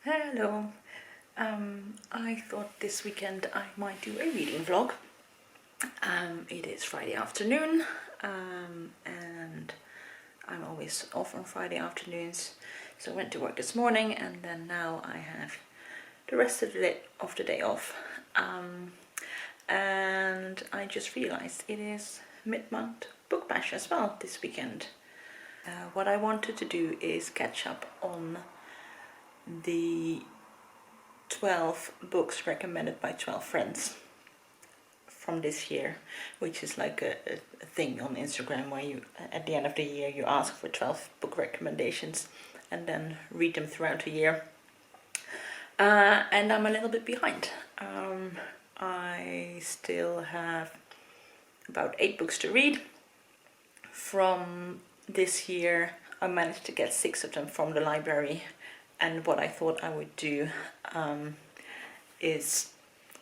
Hello. I thought this weekend I might do a reading vlog. It is Friday afternoon, and I'm always off on Friday afternoons. So I went to work this morning, and then now I have the rest of the day off. And I just realized it is mid-month book bash as well this weekend. What I wanted to do is catch up on the 12 books recommended by 12 friends from this year, which is like a thing on Instagram where you, at the end of the year, you ask for 12 book recommendations and then read them throughout the year. And I'm a little bit behind. I still have about 8 books to read from this year. I managed to get 6 of them from the library. And what I thought I would do is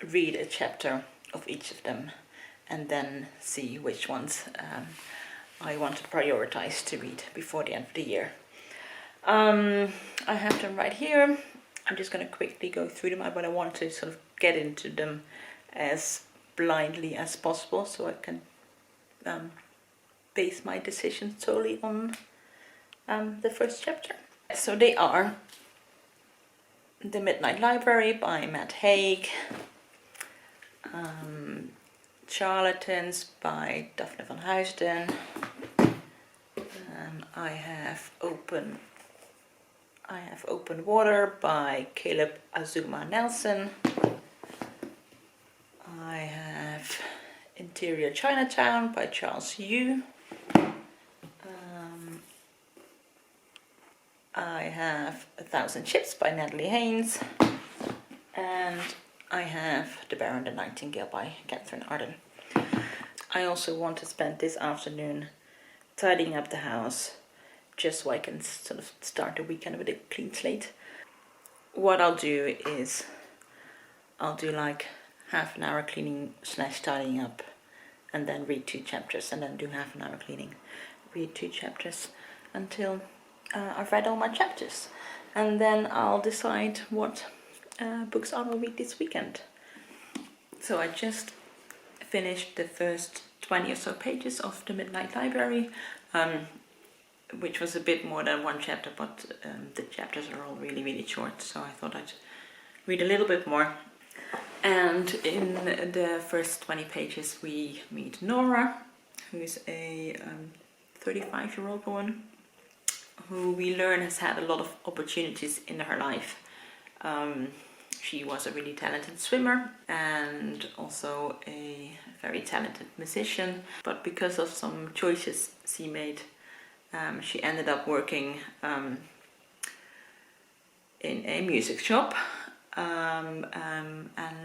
read a chapter of each of them and then see which ones I want to prioritize to read before the end of the year. I have them right here. I'm just going to quickly go through them, but I want to sort of get into them as blindly as possible so I can base my decision solely on the first chapter. So they are The Midnight Library by Haig, Charlatans by Daphne van Huisden. I have Open Water by Azumah Nelson. I have Inferior Chinatown by Charles Yu. I have 1,000 Ships by Natalie Haynes, and I have The Bear and the Nightingale by Katherine Arden. I also want to spend this afternoon tidying up the house, just so I can sort of start the weekend with a clean slate. What I'll do is I'll do like half an hour cleaning / tidying up, and then read 2 chapters, and then do half an hour cleaning, read 2 chapters until I've read all my chapters, and then I'll decide what books I will read this weekend. So I just finished the first 20 or so pages of The Midnight Library, which was a bit more than 1 chapter, but the chapters are all really short, so I thought I'd read a little bit more. And in the first 20 pages we meet Nora, who is a 35-year-old woman who we learn has had a lot of opportunities in her life. She was a really talented swimmer and also a very talented musician, but because of some choices she made, she ended up working in a music shop, and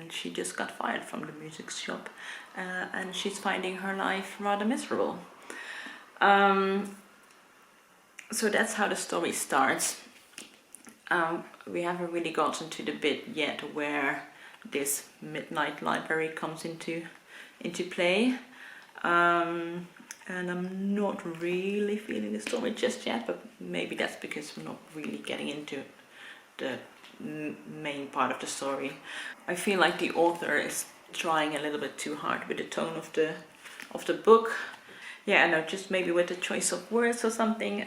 she just got fired from the music shop, and she's finding her life rather miserable. So that's how the story starts. We haven't really gotten to the bit yet where this Midnight Library comes into play, and I'm not really feeling the story just yet, but maybe that's because I'm not really getting into the main part of the story. I feel like the author is trying a little bit too hard with the tone of the book. Yeah, I know, just maybe with the choice of words or something.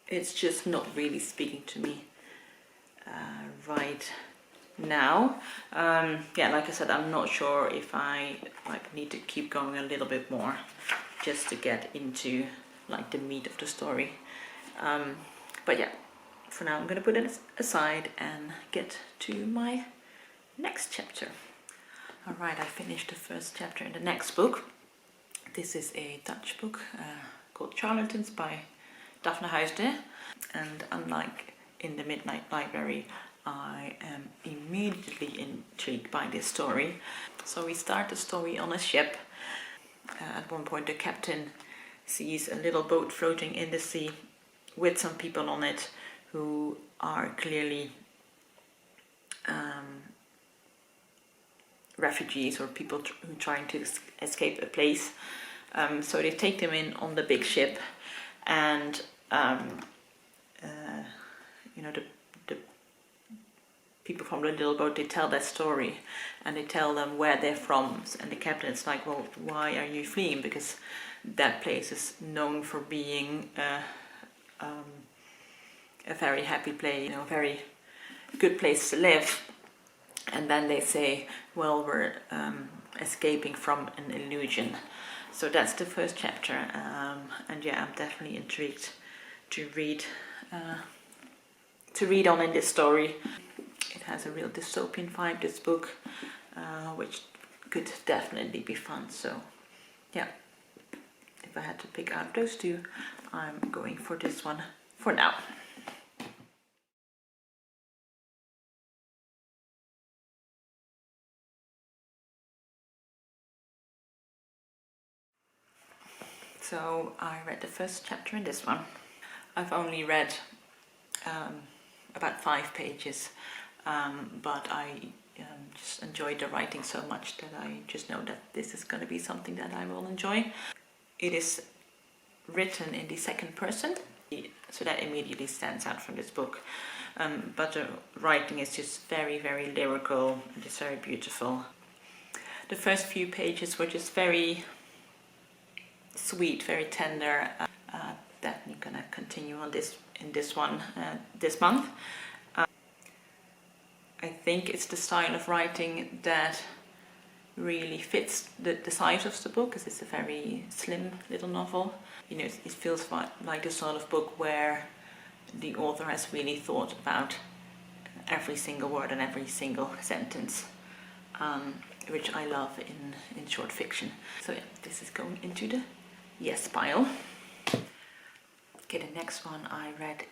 It's just not really speaking to me right now. Yeah, like I said, I'm not sure if I need to keep going a little bit more just to get into like the meat of the story. But yeah, for now I'm gonna put it aside and get to my next chapter. Alright, I finished the first chapter in the next book. This is a Dutch book called Charlatans by Daphne Huisden, and unlike in The Midnight Library, I am immediately intrigued by this story. So we start the story on a ship. At one point the captain sees a little boat floating in the sea with some people on it who are clearly refugees or people trying to escape a place. So they take them in on the big ship, and you know, the people from the little boat, they tell their story and they tell them where they're from, and the captain is like, well, why are you fleeing? Because that place is known for being a very happy place, you know, a very good place to live. And then they say, well, we're escaping from an illusion. So that's the first chapter, and yeah, I'm definitely intrigued to read on in this story. It has a real dystopian vibe, this book, which could definitely be fun. So yeah, if I had to pick out those two, I'm going for this one for now. So I read the first chapter in this one. I've only read about 5 pages, but I just enjoyed the writing so much that I just know that this is going to be something that I will enjoy. It is written in the second person, so that immediately stands out from this book. But the writing is just very, very lyrical and just very beautiful. The first few pages were just very sweet, very tender. Daphne gonna continue on this in this one this month. I think it's the style of writing that really fits the size of the book, because it's a very slim little novel. You know, it feels like the sort of book where the author has really thought about every single word and every single sentence, which I love in short fiction. So yeah, this is going into the yes pile. Okay, the next one I read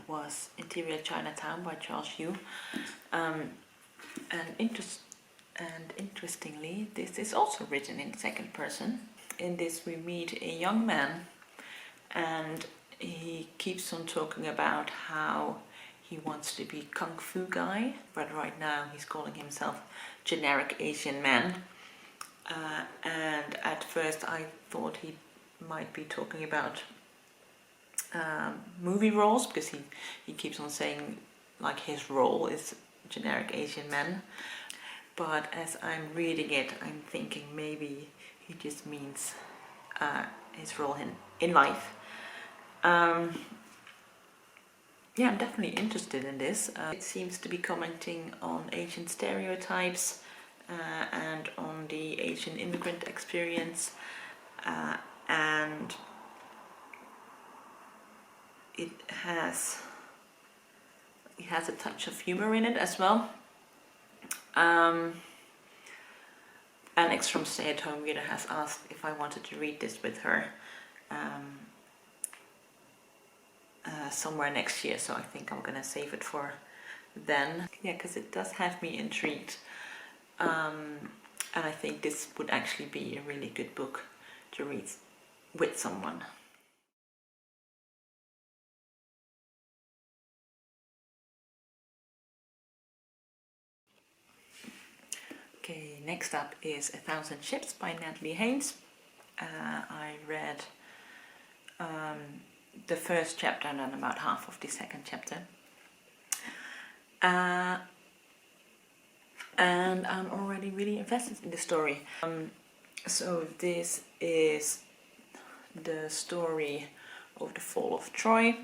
was Inferior, Chinatown by Charles Yu. And interestingly, this is also written in second person. In this we meet a young man, and he keeps on talking about how he wants to be Kung Fu guy, but right now he's calling himself generic Asian man. And at first I thought he might be talking about movie roles, because he keeps on saying like his role is generic Asian man. But as I'm reading it, I'm thinking maybe he just means his role in life. Yeah, I'm definitely interested in this. It seems to be commenting on Asian stereotypes and on the Asian immigrant experience, and it has a touch of humor in it as well. Alex from Stay at Home Reader has asked if I wanted to read this with her somewhere next year, so I think I'm gonna save it for then. Yeah, because it does have me intrigued, and I think this would actually be a really good book to read with someone. Okay, next up is 1,000 Ships by Natalie Haynes. I read the first chapter and then about half of the second chapter. And I'm already really invested in the story. So this is the story of the fall of Troy,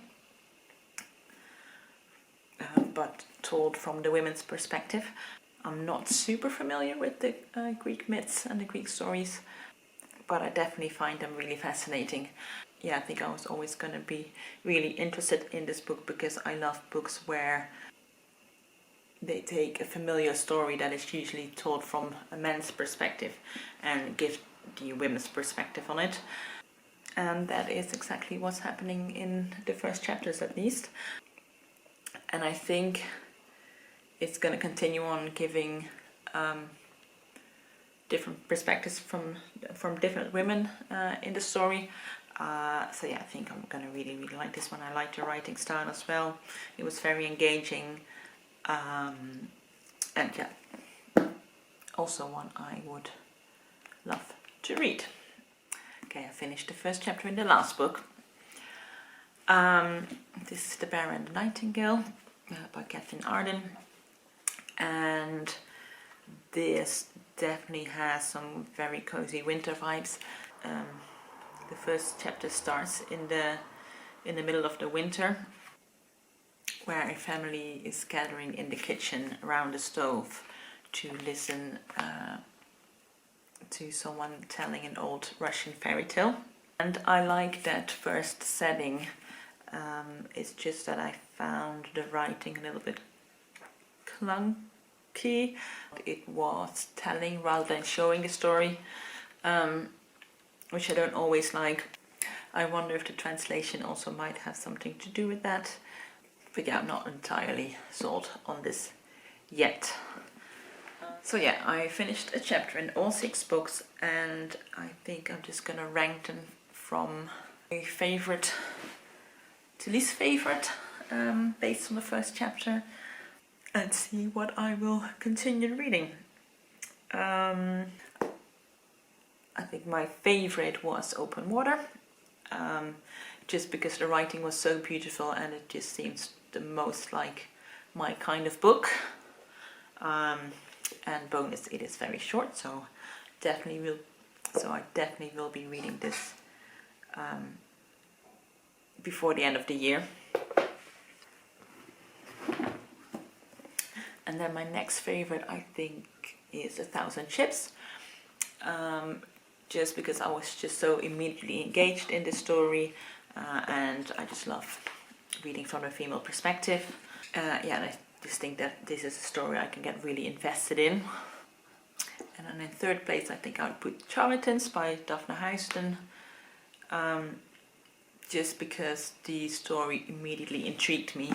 but told from the women's perspective. I'm not super familiar with the Greek myths and the Greek stories, but I definitely find them really fascinating. Yeah, I think I was always going to be really interested in this book, because I love books where they take a familiar story that is usually told from a man's perspective and give the women's perspective on it. And that is exactly what's happening in the first chapters, at least. And I think it's going to continue on giving different perspectives from different women in the story. So yeah, I think I'm going to really, really like this one. I like the writing style as well. It was very engaging. And yeah, also one I would love to read. Okay, I finished the first chapter in the last book. This is The Bear and the Nightingale. by Katherine Arden, and this definitely has some very cozy winter vibes. The first chapter starts in the middle of the winter, where a family is gathering in the kitchen around the stove to listen to someone telling an old Russian fairy tale. And I like that first setting. It's just that I found the writing a little bit clunky. It was telling rather than showing the story, which I don't always like. I wonder if the translation also might have something to do with that. But yeah, I'm not entirely sold on this yet. So yeah, I finished a chapter in all 6 books, and I think I'm just gonna rank them from my favorite to least favorite, based on the first chapter, and see what I will continue reading. I think my favorite was Open Water, just because the writing was so beautiful and it just seems the most like my kind of book. And bonus, it is very short, so I definitely will be reading this before the end of the year. And then my next favorite, I think, is 1,000 Ships, just because I was just so immediately engaged in this story, and I just love reading from a female perspective. Yeah, and I just think that this is a story I can get really invested in. And then in third place, I think I would put Charlatans by Daphne Huisden, just because the story immediately intrigued me,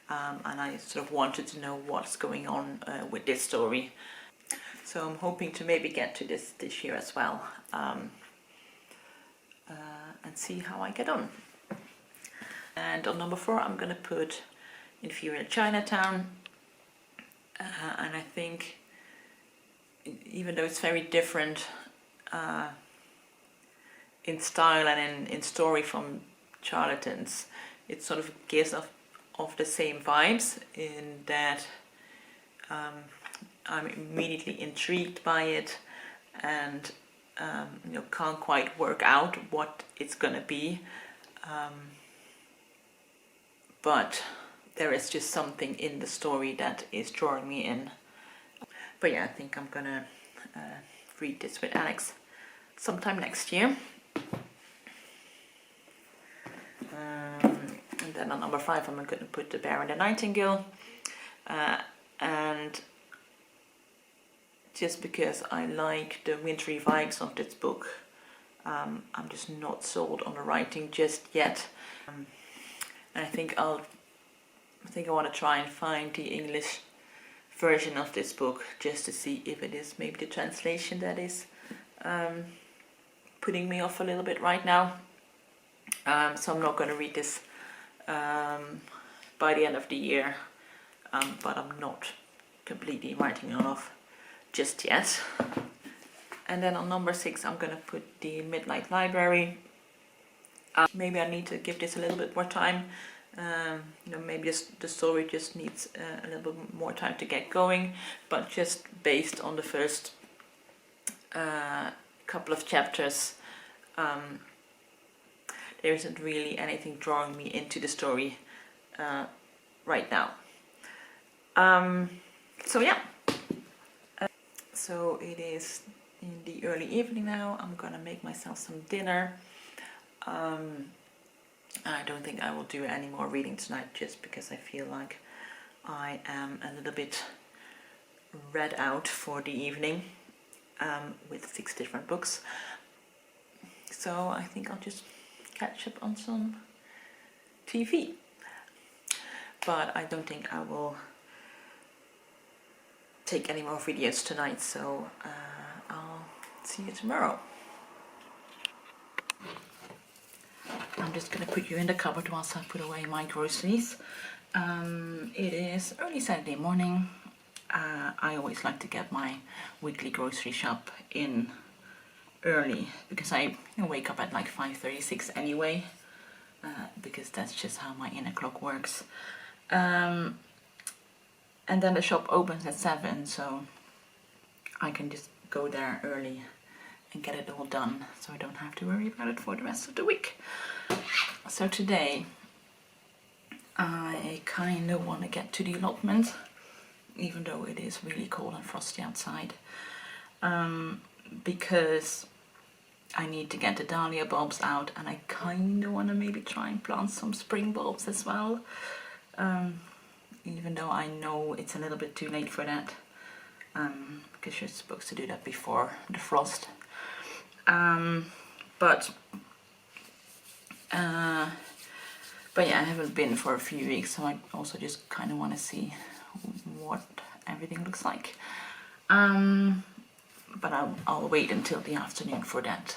and I sort of wanted to know what's going on with this story. So I'm hoping to maybe get to this year as well, and see how I get on. And on number 4, I'm going to put Inferior Chinatown, and I think, even though it's very different in style and in story from Charlatans, it sort of gives off the same vibes, in that I'm immediately intrigued by it, and can't quite work out what it's gonna be, but there is just something in the story that is drawing me in. But yeah, I think I'm gonna read this with Alex sometime next year. And then on number 5, I'm going to put The Bear and the Nightingale, and just because I like the wintry vibes of this book, I'm just not sold on the writing just yet. And I think I want to try and find the English version of this book, just to see if it is maybe the translation that is putting me off a little bit right now. So I'm not going to read this by the end of the year, but I'm not completely writing it off just yet. And then on number 6, I'm going to put The Midnight Library. Maybe I need to give this a little bit more time. Maybe the story just needs a little bit more time to get going, but just based on the first couple of chapters, there isn't really anything drawing me into the story right now. So yeah, so it is in the early evening now. I'm gonna make myself some dinner. I don't think I will do any more reading tonight, just because I feel like I am a little bit read out for the evening with 6 different books. So I think I'll just catch up on some TV. But I don't think I will take any more videos tonight, so I'll see you tomorrow. I'm just going to put you in the cupboard whilst I put away my groceries. It is early Saturday morning. I always like to get my weekly grocery shop in early, because I wake up at like 5:36 anyway, because that's just how my inner clock works. And then the shop opens at 7, so I can just go there early and get it all done, so I don't have to worry about it for the rest of the week. So today I kind of want to get to the allotment, even though it is really cold and frosty outside, because I need to get the dahlia bulbs out, and I kind of want to maybe try and plant some spring bulbs as well, even though I know it's a little bit too late for that, because you're supposed to do that before the frost. But yeah, I haven't been for a few weeks, so I also just kind of want to see what everything looks like. But I'll wait until the afternoon for that,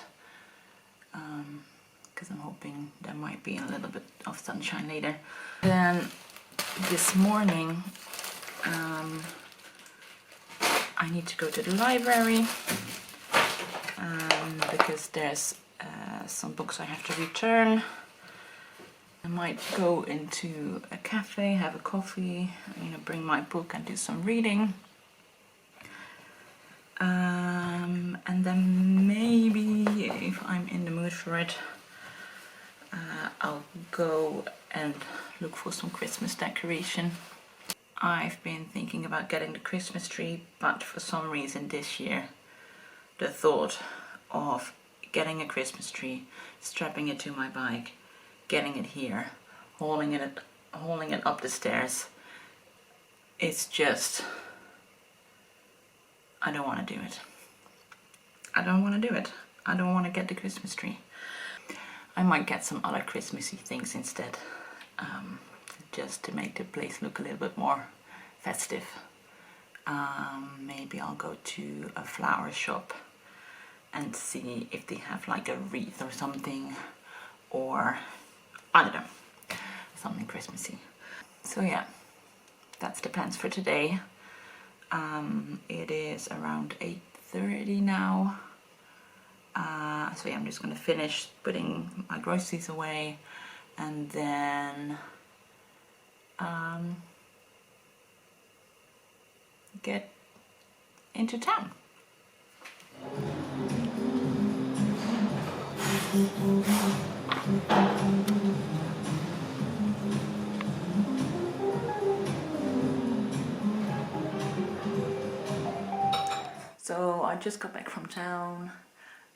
because I'm hoping there might be a little bit of sunshine later. Then this morning I need to go to the library because there's some books I have to return. I might go into a cafe, have a coffee, bring my book and do some reading. And then maybe, if I'm in the mood for it, I'll go and look for some Christmas decoration. I've been thinking about getting the Christmas tree, but for some reason this year the thought of getting a Christmas tree, strapping it to my bike, getting it here, hauling it up the stairs, it's just, I don't want to do it. I don't want to do it. I don't want to get the Christmas tree. I might get some other Christmassy things instead, just to make the place look a little bit more festive. Maybe I'll go to a flower shop and see if they have like a wreath or something, or I don't know, something Christmassy. So yeah, that's the plans for today. It is around 8:30 now. So yeah, I'm just going to finish putting my groceries away and then get into town. So I just got back from town.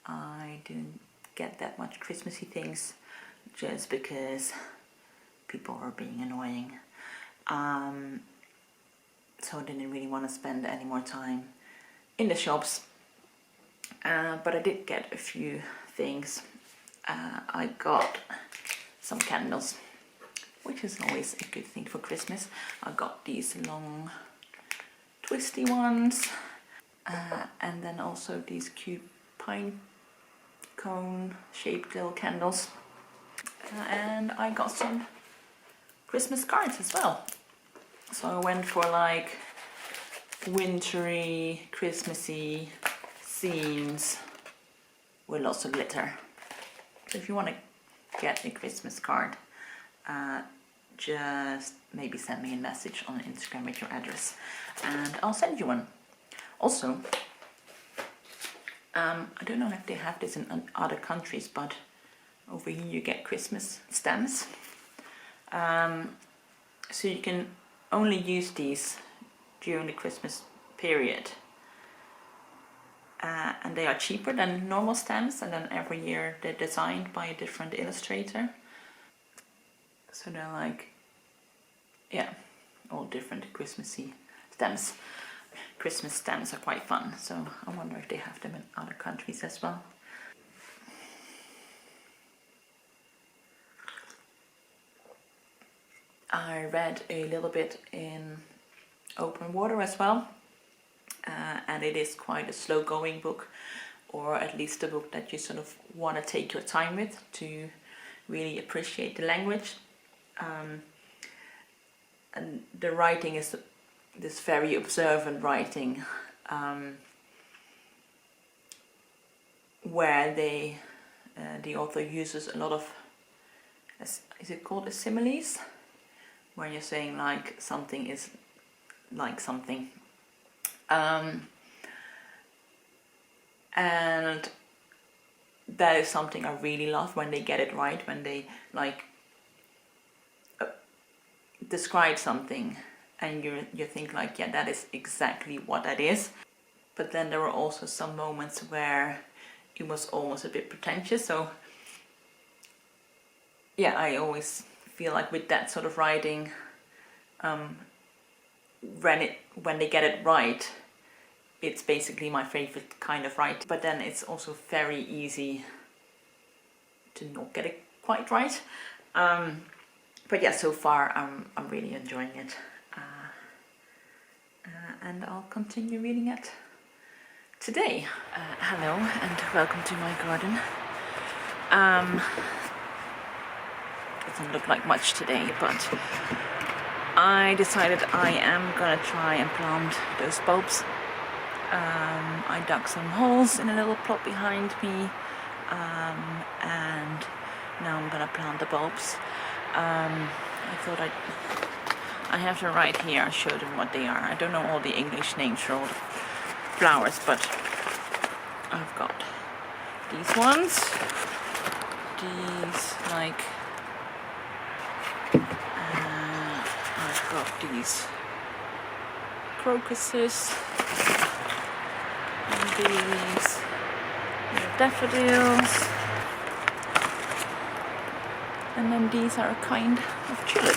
I didn't get that much Christmassy things just because people were being annoying. So I didn't really want to spend any more time in the shops. But I did get a few things. I got some candles, which is always a good thing for Christmas. I got these long twisty ones, and then also these cute pine cone shaped little candles, and I got some Christmas cards as well. So I went for like wintry, Christmassy scenes with lots of glitter. So if you want to get a Christmas card, just maybe send me a message on Instagram with your address and I'll send you one. Also, I don't know if they have this in other countries, but over here you get Christmas stamps. So you can only use these during the Christmas period. And they are cheaper than normal stamps, and then every year they're designed by a different illustrator. So they're like, yeah, all different Christmassy stamps. Christmas stamps are quite fun, so I wonder if they have them in other countries as well. I read a little bit in Open Water as well, and it is quite a slow-going book, or at least a book that you sort of want to take your time with to really appreciate the language. And the writing is this very observant writing, where the author uses a lot of, is it called similes? Where you're saying like something is like something. And that is something I really love, when they get it right, when they like describe something and you think like, yeah, that is exactly what that is. But then there were also some moments where it was almost a bit pretentious. So yeah, I always feel like with that sort of writing, when they get it right, it's basically my favorite kind of writing. But then it's also very easy to not get it quite right. But yeah, so far I'm really enjoying it, and I'll continue reading it today. Hello and welcome to my garden. Doesn't look like much today, but I decided I am gonna try and plant those bulbs. I dug some holes in a little plot behind me, and now I'm gonna plant the bulbs. I thought I have to write here, I'll show them what they are. I don't know all the English names for all the flowers, but I've got these ones, these like, I've got these crocuses, and these daffodils, and then these are a kind of tulip.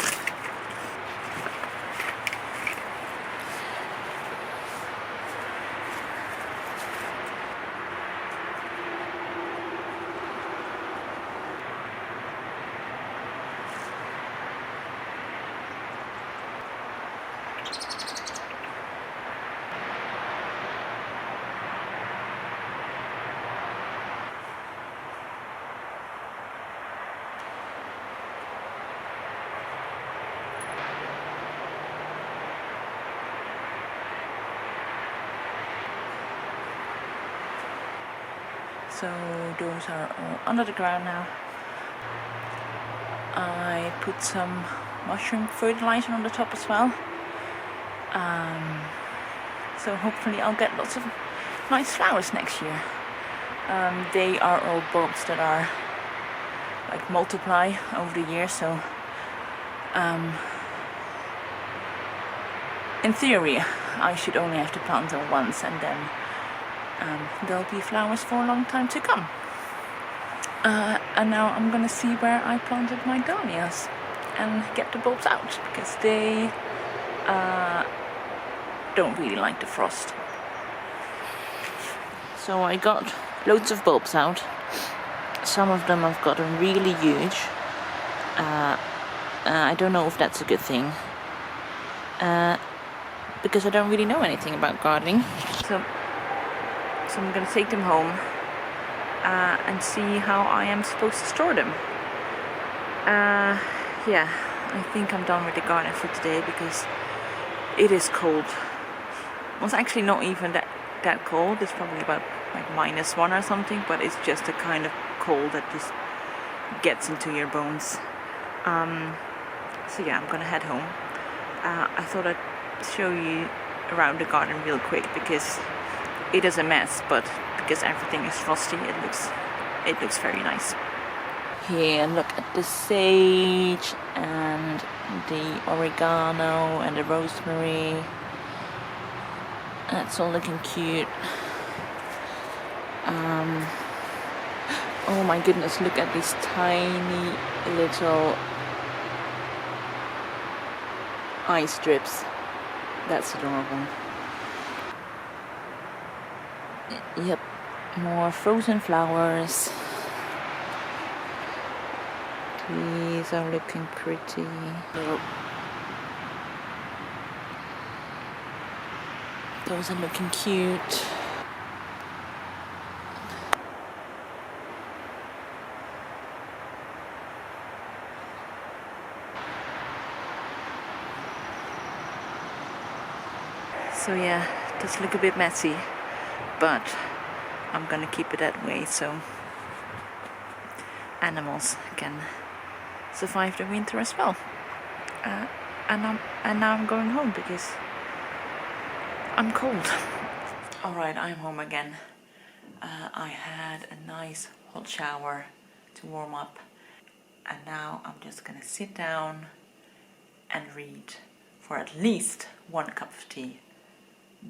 So those are all under the ground now. I put some mushroom fertilizer on the top as well. So hopefully I'll get lots of nice flowers next year. They are all bulbs that are like multiply over the year, so in theory I should only have to plant them once, and then there'll be flowers for a long time to come. And now I'm gonna see where I planted my dahlias and get the bulbs out, because they don't really like the frost. So I got loads of bulbs out. Some of them have gotten really huge. I don't know if that's a good thing, because I don't really know anything about gardening. So I'm gonna take them home and see how I am supposed to store them. Yeah, I think I'm done with the garden for today, because it is cold. Well, it's actually not even that cold. It's probably about like -1 or something, but it's just a kind of cold that just gets into your bones. So yeah, I'm gonna head home. I thought I'd show you around the garden real quick, because it is a mess, but because everything is frosty, it looks very nice. Here, look at the sage and the oregano and the rosemary. That's all looking cute. Oh my goodness, look at these tiny little ice strips. That's adorable. Yep, more frozen flowers. These are looking pretty. Oh. Those are looking cute. So yeah, it does look a bit messy, but I'm gonna keep it that way so animals can survive the winter as well. And now I'm going home, because I'm cold. Alright, I'm home again. I had a nice hot shower to warm up, and now I'm just gonna sit down and read for at least 1 cup of tea,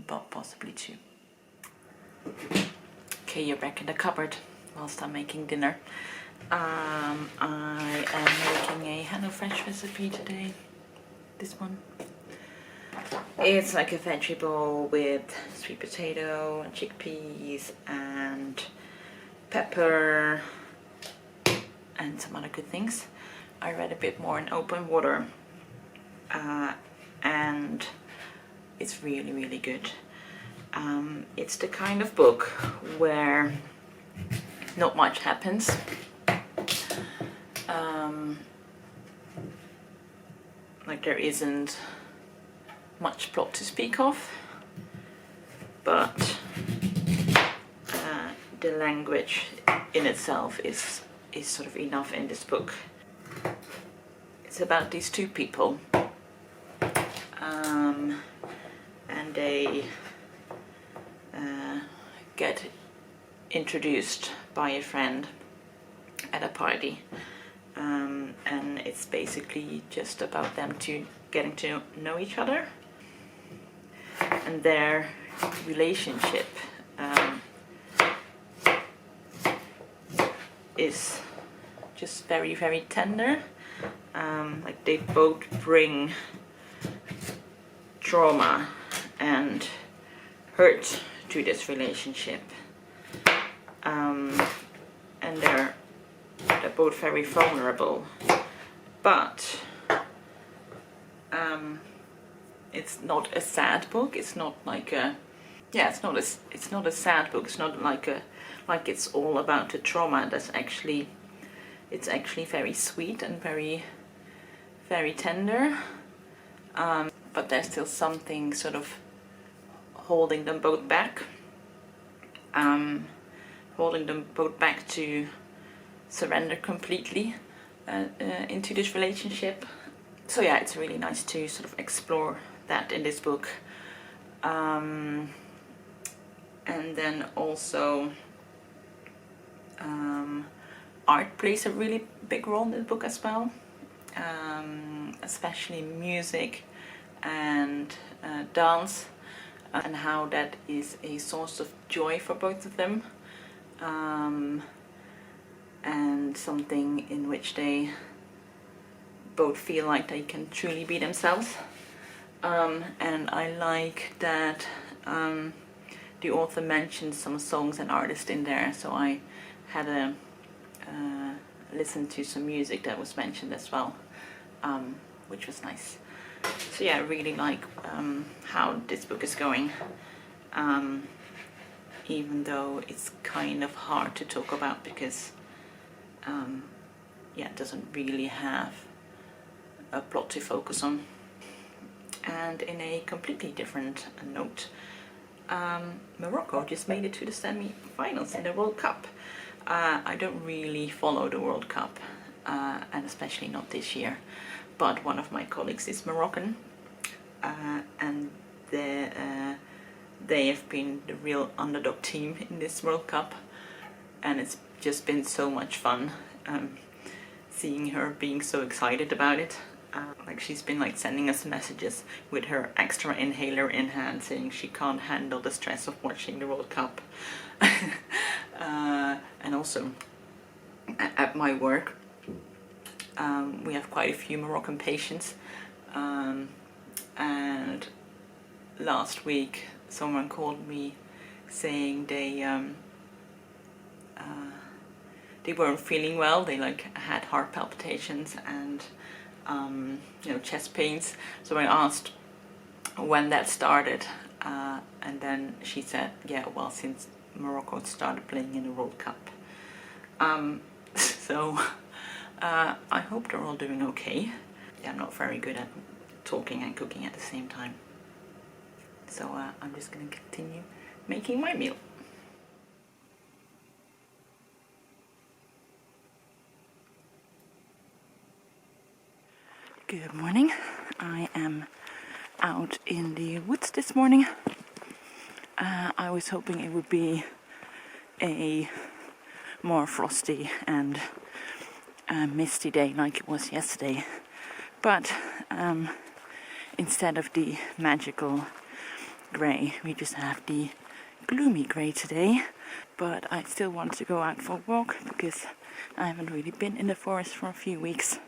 but possibly 2. Okay, you're back in the cupboard whilst I'm making dinner. I am making a HelloFresh recipe today. This one. It's like a veggie bowl with sweet potato and chickpeas and pepper and some other good things. I read a bit more in Open Water, and it's really, really good. It's the kind of book where not much happens. Like there isn't much plot to speak of, but the language in itself is sort of enough in this book. It's about these 2 people, and they get introduced by a friend at a party, and it's basically just about them getting to know each other, and their relationship is just very, very tender. Like they both bring trauma and hurt to this relationship, and they're both very vulnerable, but it's not a sad book. It's not like a it's not a sad book. It's not like it's all about the trauma. It's actually very sweet and very, very tender, but there's still something sort of holding them both back, to surrender completely into this relationship. So yeah, it's really nice to sort of explore that in this book. And then also art plays a really big role in the book as well, especially music and dance, and how that is a source of joy for both of them, and something in which they both feel like they can truly be themselves. And I like that the author mentioned some songs and artists in there, so I had a listen to some music that was mentioned as well, which was nice. So yeah, I really like how this book is going, even though it's kind of hard to talk about because it doesn't really have a plot to focus on. And in a completely different note, Morocco just made it to the semi-finals in the World Cup. I don't really follow the World Cup, and especially not this year, but one of my colleagues is Moroccan, and they have been the real underdog team in this World Cup, and it's just been so much fun seeing her being so excited about it. Like she's been like sending us messages with her extra inhaler in hand, saying she can't handle the stress of watching the World Cup. And also at my work, we have quite a few Moroccan patients, and last week someone called me saying they weren't feeling well. They like had heart palpitations and chest pains. So I asked when that started, and then she said, yeah, well, since Morocco started playing in the World Cup. So I hope they're all doing okay. Yeah, I'm not very good at talking and cooking at the same time, so I'm just gonna continue making my meal. Good morning. I am out in the woods this morning I was hoping it would be a more frosty and misty day like it was yesterday, but instead of the magical grey, we just have the gloomy grey today. But I still want to go out for a walk because I haven't really been in the forest for a few weeks,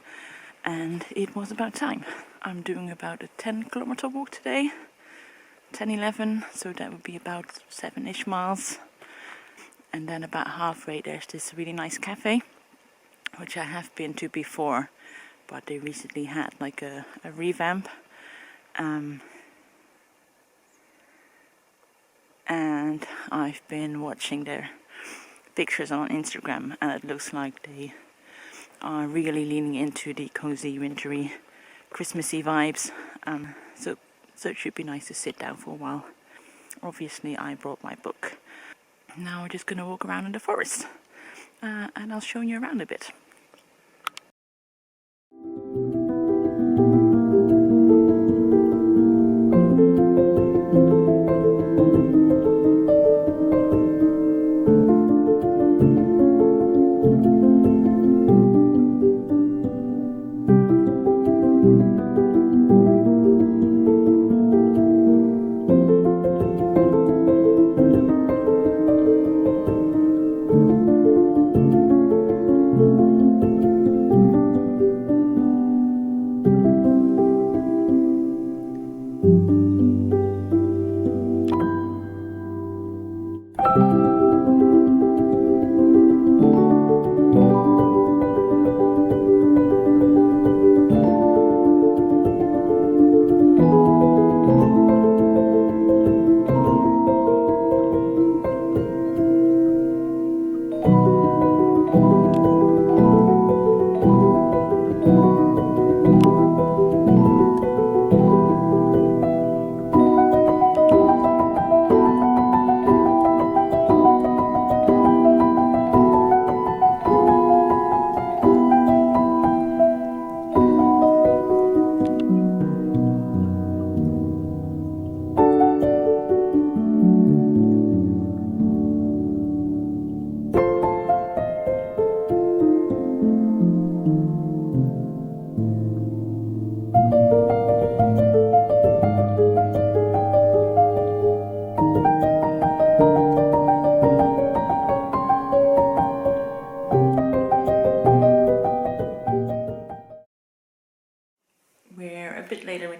and it was about time. I'm doing about a 10-kilometer walk today, 10-11, so that would be about 7-ish miles. And then about halfway there's this really nice cafe, which I have been to before, but they recently had like a revamp. And I've been watching their pictures on Instagram, and it looks like they are really leaning into the cozy, wintry, Christmassy vibes. So it should be nice to sit down for a while. Obviously I brought my book. Now we're just going to walk around in the forest, and I'll show you around a bit.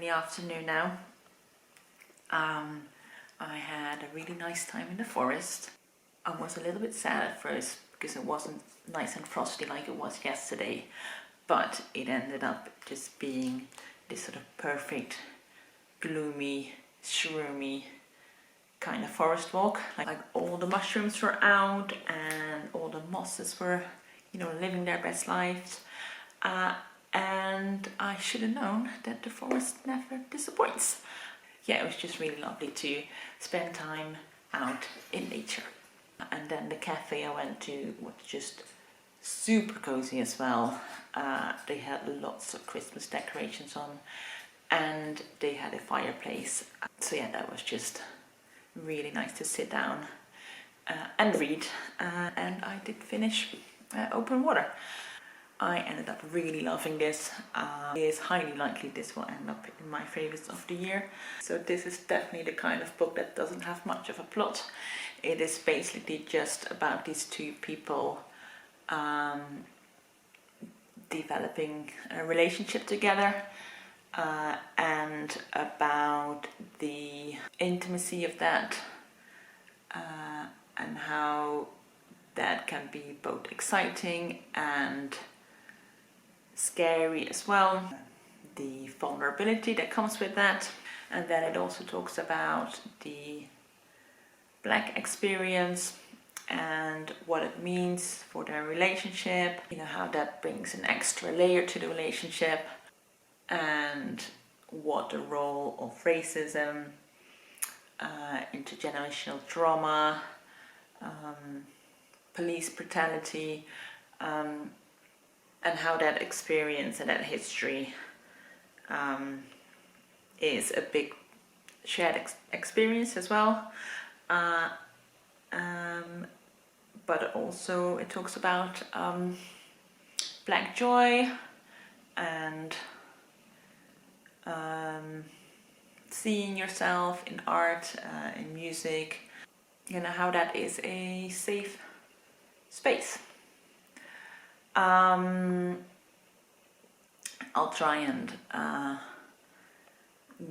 Afternoon now. I had a really nice time in the forest. I was a little bit sad at first because it wasn't nice and frosty like it was yesterday, but it ended up just being this sort of perfect, gloomy, shroomy kind of forest walk. Like all the mushrooms were out and all the mosses were, living their best lives. And I should have known that the forest never disappoints. Yeah, it was just really lovely to spend time out in nature. And then the cafe I went to was just super cozy as well. They had lots of Christmas decorations on, and they had a fireplace. So yeah, that was just really nice to sit down and read. And I did finish Open Water. I ended up really loving this. It is highly likely this will end up in my favorites of the year. So this is definitely the kind of book that doesn't have much of a plot. It is basically just about these two people developing a relationship together, and about the intimacy of that, and how that can be both exciting and scary as well, the vulnerability that comes with that. And then it also talks about the Black experience and what it means for their relationship, how that brings an extra layer to the relationship, and what the role of racism, intergenerational trauma, police brutality, and how that experience and that history is a big shared experience as well. but also it talks about black joy and seeing yourself in art, in music, you know, how that is a safe space. I'll try and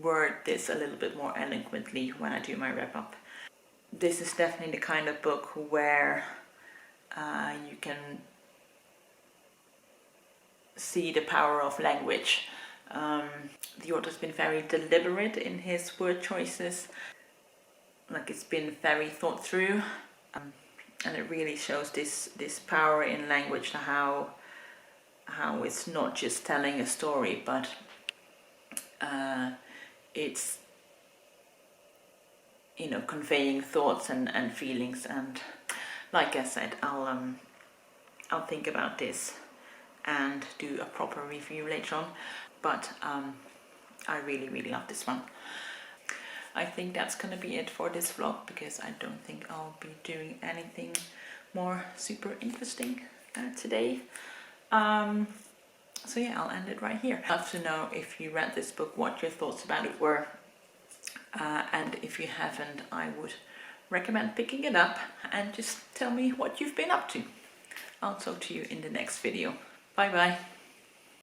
word this a little bit more eloquently when I do my wrap up. This is definitely the kind of book where you can see the power of language. The author's been very deliberate in his word choices, like it's been very thought through, and it really shows this power in language, how it's not just telling a story, but it's, you know, conveying thoughts and feelings. And like I said, I'll think about this and do a proper review later on, but I really love this one. I think that's gonna be it for this vlog, because I don't think I'll be doing anything more super interesting today. So yeah, I'll end it right here. I'd love to know, if you read this book, what your thoughts about it were, and if you haven't, I would recommend picking it up and just tell me what you've been up to. I'll talk to you in the next video. Bye bye.